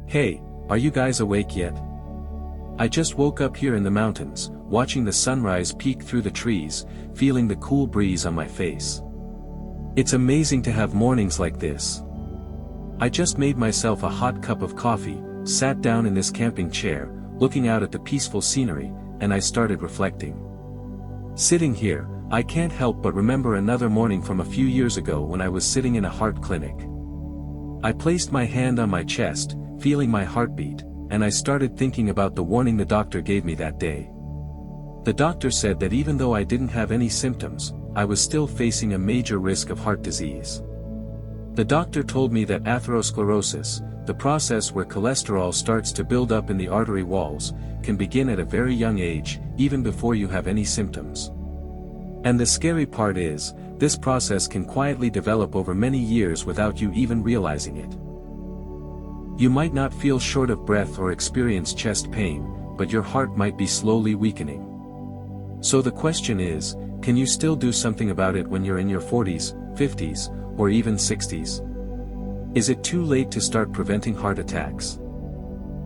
Hey, are you guys awake yet? I just woke up here in the mountains, watching the sunrise peek through the trees, feeling the cool breeze on my face. It's amazing to have mornings like this. I just made myself a hot cup of coffee, sat down in this camping chair, looking out at the peaceful scenery, and I started reflecting. Sitting here, I can't help but remember another morning from a few years ago when I was sitting in a heart clinic. I placed my hand on my chest, feeling my heartbeat, and I started thinking about the warning the doctor gave me that day. The doctor said that even though I didn't have any symptoms, I was still facing a major risk of heart disease. The doctor told me that atherosclerosis, the process where cholesterol starts to build up in the artery walls, can begin at a very young age, even before you have any symptoms. And the scary part is, this process can quietly develop over many years without you even realizing it. You might not feel short of breath or experience chest pain, but your heart might be slowly weakening. So the question is, can you still do something about it when you're in your 40s, 50s, or even 60s? Is it too late to start preventing heart attacks?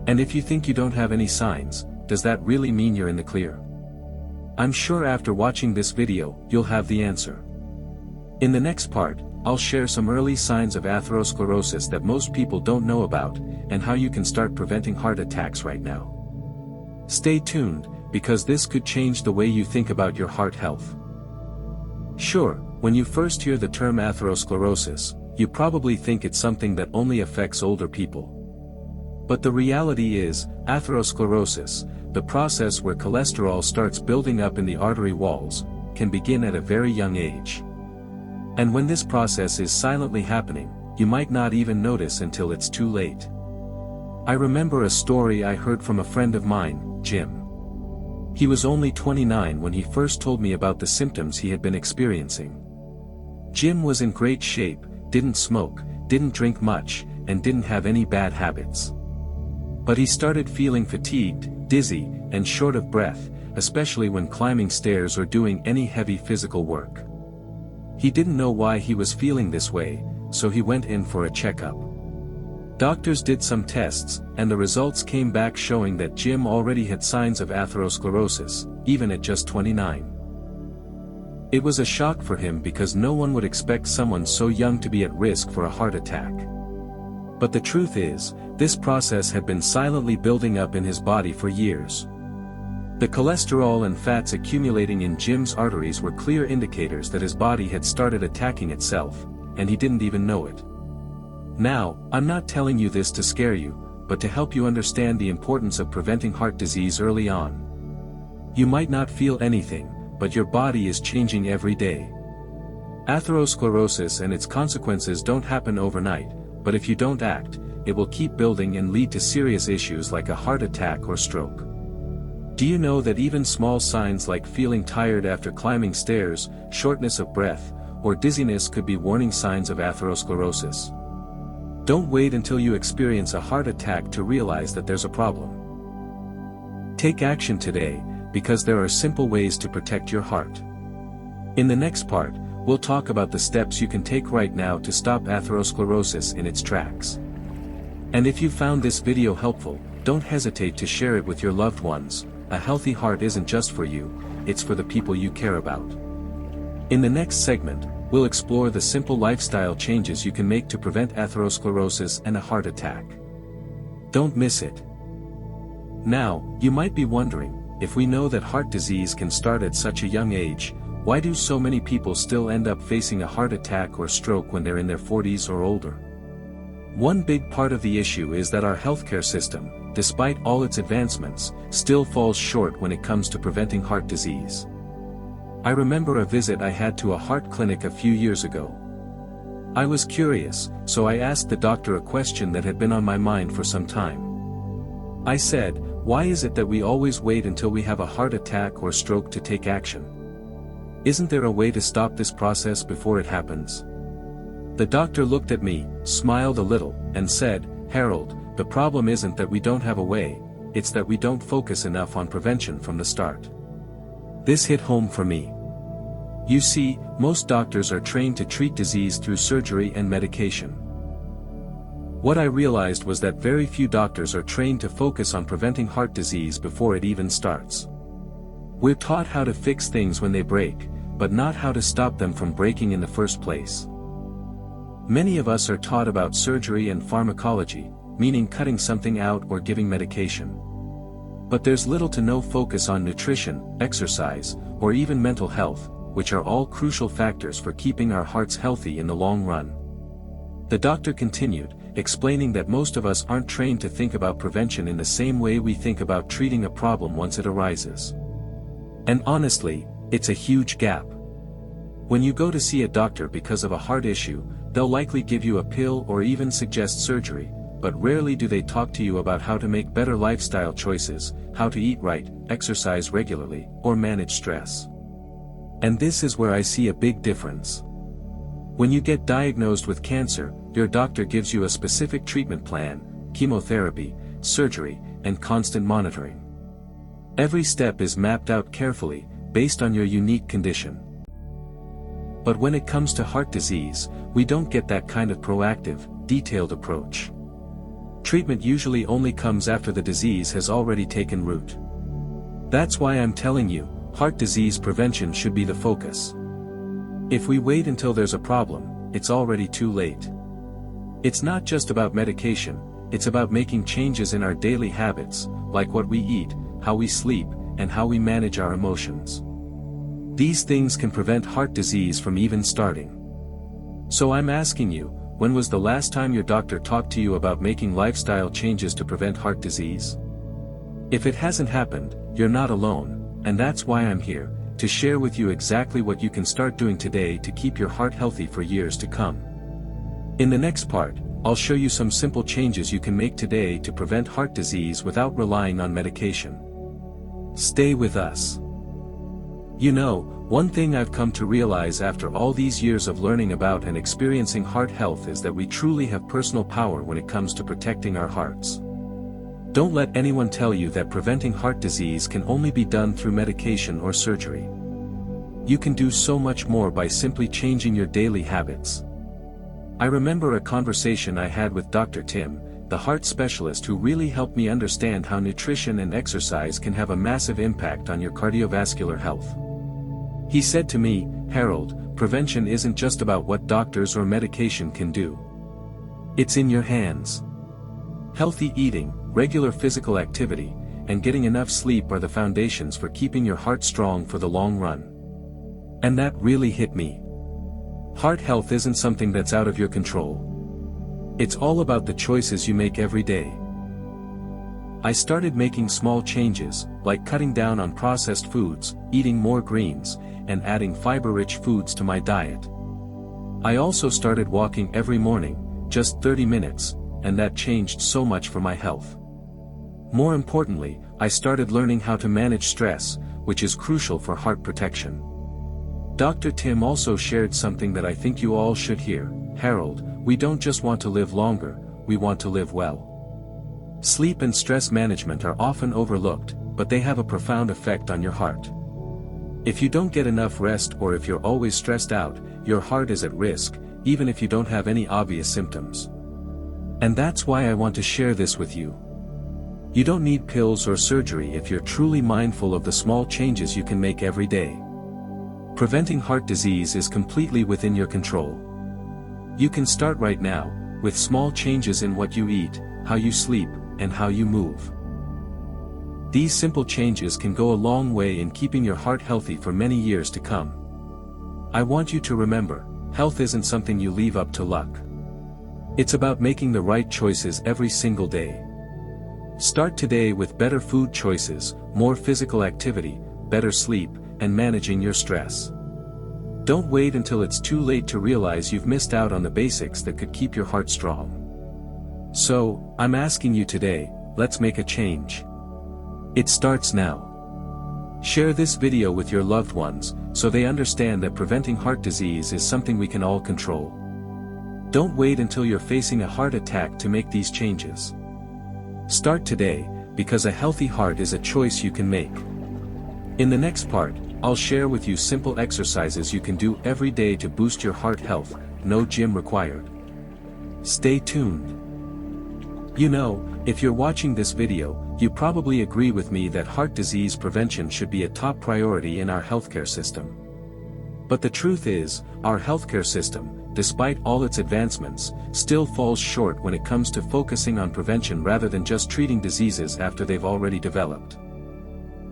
And if you think you don't have any signs, does that really mean you're in the clear? I'm sure after watching this video, you'll have the answer. In the next part, I'll share some early signs of atherosclerosis that most people don't know about, and how you can start preventing heart attacks right now. Stay tuned, because this could change the way you think about your heart health. Sure, when you first hear the term atherosclerosis, you probably think it's something that only affects older people. But the reality is, atherosclerosis, the process where cholesterol starts building up in the artery walls, can begin at a very young age. And when this process is silently happening, you might not even notice until it's too late. I remember a story I heard from a friend of mine, Jim. He was only 29 when he first told me about the symptoms he had been experiencing. Jim was in great shape, didn't smoke, didn't drink much, and didn't have any bad habits. But he started feeling fatigued, dizzy, and short of breath, especially when climbing stairs or doing any heavy physical work. He didn't know why he was feeling this way, so he went in for a checkup. Doctors did some tests, and the results came back showing that Jim already had signs of atherosclerosis, even at just 29. It was a shock for him because no one would expect someone so young to be at risk for a heart attack. But the truth is, this process had been silently building up in his body for years. The cholesterol and fats accumulating in Jim's arteries were clear indicators that his body had started attacking itself, and he didn't even know it. Now, I'm not telling you this to scare you, but to help you understand the importance of preventing heart disease early on. You might not feel anything, but your body is changing every day. Atherosclerosis and its consequences don't happen overnight, but if you don't act, it will keep building and lead to serious issues like a heart attack or stroke. Do you know that even small signs like feeling tired after climbing stairs, shortness of breath, or dizziness could be warning signs of atherosclerosis? Don't wait until you experience a heart attack to realize that there's a problem. Take action today, because there are simple ways to protect your heart. In the next part, we'll talk about the steps you can take right now to stop atherosclerosis in its tracks. And if you found this video helpful, don't hesitate to share it with your loved ones. A healthy heart isn't just for you, it's for the people you care about. In the next segment, we'll explore the simple lifestyle changes you can make to prevent atherosclerosis and a heart attack. Don't miss it. Now, you might be wondering, if we know that heart disease can start at such a young age, why do so many people still end up facing a heart attack or stroke when they're in their 40s or older? One big part of the issue is that our healthcare system, despite all its advancements, still falls short when it comes to preventing heart disease. I remember a visit I had to a heart clinic a few years ago. I was curious, so I asked the doctor a question that had been on my mind for some time. I said, "Why is it that we always wait until we have a heart attack or stroke to take action? Isn't there a way to stop this process before it happens?" The doctor looked at me, smiled a little, and said, "Harold, the problem isn't that we don't have a way, it's that we don't focus enough on prevention from the start." This hit home for me. You see, most doctors are trained to treat disease through surgery and medication. What I realized was that very few doctors are trained to focus on preventing heart disease before it even starts. We're taught how to fix things when they break, but not how to stop them from breaking in the first place. Many of us are taught about surgery and pharmacology, meaning cutting something out or giving medication. But there's little to no focus on nutrition, exercise, or even mental health, which are all crucial factors for keeping our hearts healthy in the long run. The doctor continued, explaining that most of us aren't trained to think about prevention in the same way we think about treating a problem once it arises. And honestly, it's a huge gap. When you go to see a doctor because of a heart issue, they'll likely give you a pill or even suggest surgery, but rarely do they talk to you about how to make better lifestyle choices, how to eat right, exercise regularly, or manage stress. And this is where I see a big difference. When you get diagnosed with cancer, your doctor gives you a specific treatment plan, chemotherapy, surgery, and constant monitoring. Every step is mapped out carefully, based on your unique condition. But when it comes to heart disease, we don't get that kind of proactive, detailed approach. Treatment usually only comes after the disease has already taken root. That's why I'm telling you, heart disease prevention should be the focus. If we wait until there's a problem, it's already too late. It's not just about medication, it's about making changes in our daily habits, like what we eat, how we sleep, and how we manage our emotions. These things can prevent heart disease from even starting. So I'm asking you, when was the last time your doctor talked to you about making lifestyle changes to prevent heart disease? If it hasn't happened, you're not alone, and that's why I'm here, to share with you exactly what you can start doing today to keep your heart healthy for years to come. In the next part, I'll show you some simple changes you can make today to prevent heart disease without relying on medication. Stay with us. You know, one thing I've come to realize after all these years of learning about and experiencing heart health is that we truly have personal power when it comes to protecting our hearts. Don't let anyone tell you that preventing heart disease can only be done through medication or surgery. You can do so much more by simply changing your daily habits. I remember a conversation I had with Dr. Tim, the heart specialist who really helped me understand how nutrition and exercise can have a massive impact on your cardiovascular health. He said to me, "Harold, prevention isn't just about what doctors or medication can do. It's in your hands. Healthy eating, regular physical activity, and getting enough sleep are the foundations for keeping your heart strong for the long run." And that really hit me. Heart health isn't something that's out of your control. It's all about the choices you make every day. I started making small changes, like cutting down on processed foods, eating more greens, and adding fiber-rich foods to my diet. I also started walking every morning, just 30 minutes, and that changed so much for my health. More importantly, I started learning how to manage stress, which is crucial for heart protection. Dr. Tim also shared something that I think you all should hear. "Harold, we don't just want to live longer, we want to live well." Sleep and stress management are often overlooked, but they have a profound effect on your heart. If you don't get enough rest or if you're always stressed out, your heart is at risk, even if you don't have any obvious symptoms. And that's why I want to share this with you. You don't need pills or surgery if you're truly mindful of the small changes you can make every day. Preventing heart disease is completely within your control. You can start right now, with small changes in what you eat, how you sleep, and how you move. These simple changes can go a long way in keeping your heart healthy for many years to come. I want you to remember, health isn't something you leave up to luck. It's about making the right choices every single day. Start today with better food choices, more physical activity, better sleep, and managing your stress. Don't wait until it's too late to realize you've missed out on the basics that could keep your heart strong. So, I'm asking you today, let's make a change. It starts now. Share this video with your loved ones, so they understand that preventing heart disease is something we can all control. Don't wait until you're facing a heart attack to make these changes. Start today, because a healthy heart is a choice you can make. In the next part, I'll share with you simple exercises you can do every day to boost your heart health, no gym required. Stay tuned. You know, if you're watching this video, you probably agree with me that heart disease prevention should be a top priority in our healthcare system. But the truth is, our healthcare system, despite all its advancements, still falls short when it comes to focusing on prevention rather than just treating diseases after they've already developed.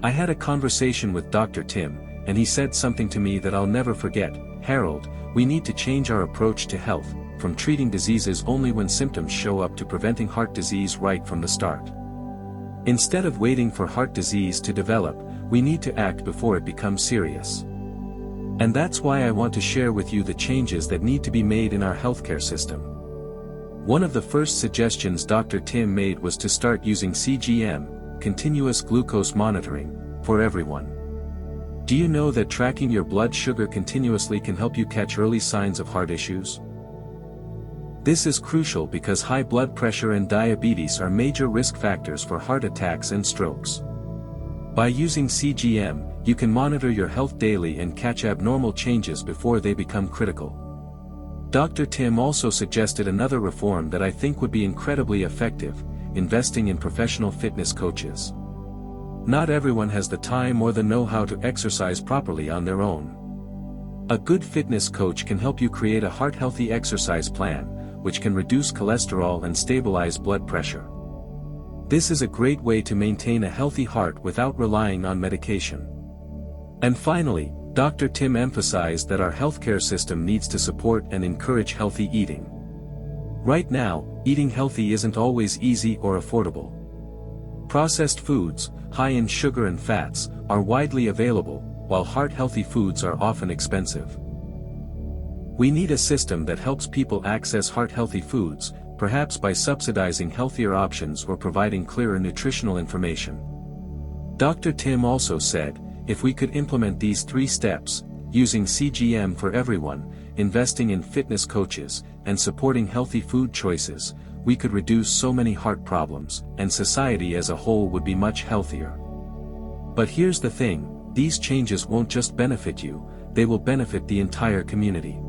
I had a conversation with Dr. Tim, and he said something to me that I'll never forget. Harold, we need to change our approach to health, from treating diseases only when symptoms show up to preventing heart disease right from the start. Instead of waiting for heart disease to develop, we need to act before it becomes serious. And that's why I want to share with you the changes that need to be made in our healthcare system. One of the first suggestions Dr. Tim made was to start using CGM, continuous glucose monitoring, for everyone. Do you know that tracking your blood sugar continuously can help you catch early signs of heart issues? This is crucial because high blood pressure and diabetes are major risk factors for heart attacks and strokes. By using CGM, you can monitor your health daily and catch abnormal changes before they become critical. Dr. Tim also suggested another reform that I think would be incredibly effective: investing in professional fitness coaches. Not everyone has the time or the know-how to exercise properly on their own. A good fitness coach can help you create a heart-healthy exercise plan, which can reduce cholesterol and stabilize blood pressure. This is a great way to maintain a healthy heart without relying on medication. And finally, Dr. Tim emphasized that our healthcare system needs to support and encourage healthy eating. Right now, eating healthy isn't always easy or affordable. Processed foods, high in sugar and fats, are widely available, while heart-healthy foods are often expensive. We need a system that helps people access heart-healthy foods, perhaps by subsidizing healthier options or providing clearer nutritional information. Dr. Tim also said, if we could implement these 3 steps, using CGM for everyone, investing in fitness coaches, and supporting healthy food choices, we could reduce so many heart problems, and society as a whole would be much healthier. But here's the thing, these changes won't just benefit you, they will benefit the entire community.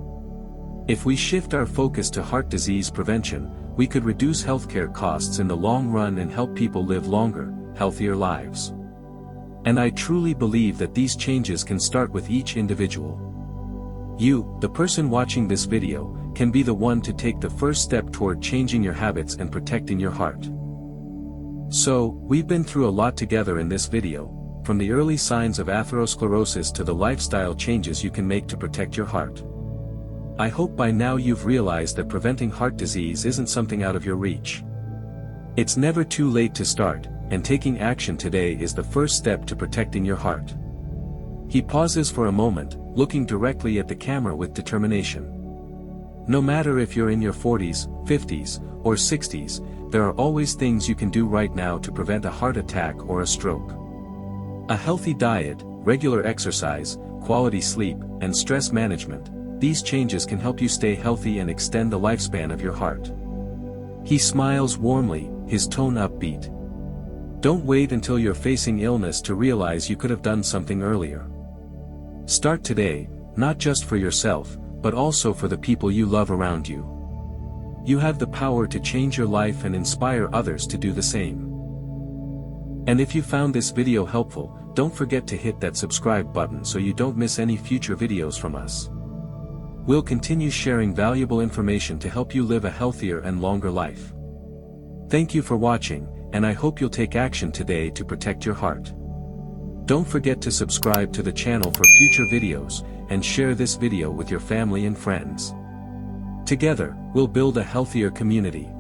If we shift our focus to heart disease prevention, we could reduce healthcare costs in the long run and help people live longer, healthier lives. And I truly believe that these changes can start with each individual. You, the person watching this video, can be the one to take the first step toward changing your habits and protecting your heart. So, we've been through a lot together in this video, from the early signs of atherosclerosis to the lifestyle changes you can make to protect your heart. I hope by now you've realized that preventing heart disease isn't something out of your reach. It's never too late to start, and taking action today is the first step to protecting your heart. He pauses for a moment, looking directly at the camera with determination. No matter if you're in your 40s, 50s, or 60s, there are always things you can do right now to prevent a heart attack or a stroke. A healthy diet, regular exercise, quality sleep, and stress management, these changes can help you stay healthy and extend the lifespan of your heart. He smiles warmly, his tone upbeat. Don't wait until you're facing illness to realize you could have done something earlier. Start today, not just for yourself, but also for the people you love around you. You have the power to change your life and inspire others to do the same. And if you found this video helpful, don't forget to hit that subscribe button so you don't miss any future videos from us. We'll continue sharing valuable information to help you live a healthier and longer life. Thank you for watching, and I hope you'll take action today to protect your heart. Don't forget to subscribe to the channel for future videos, and share this video with your family and friends. Together, we'll build a healthier community.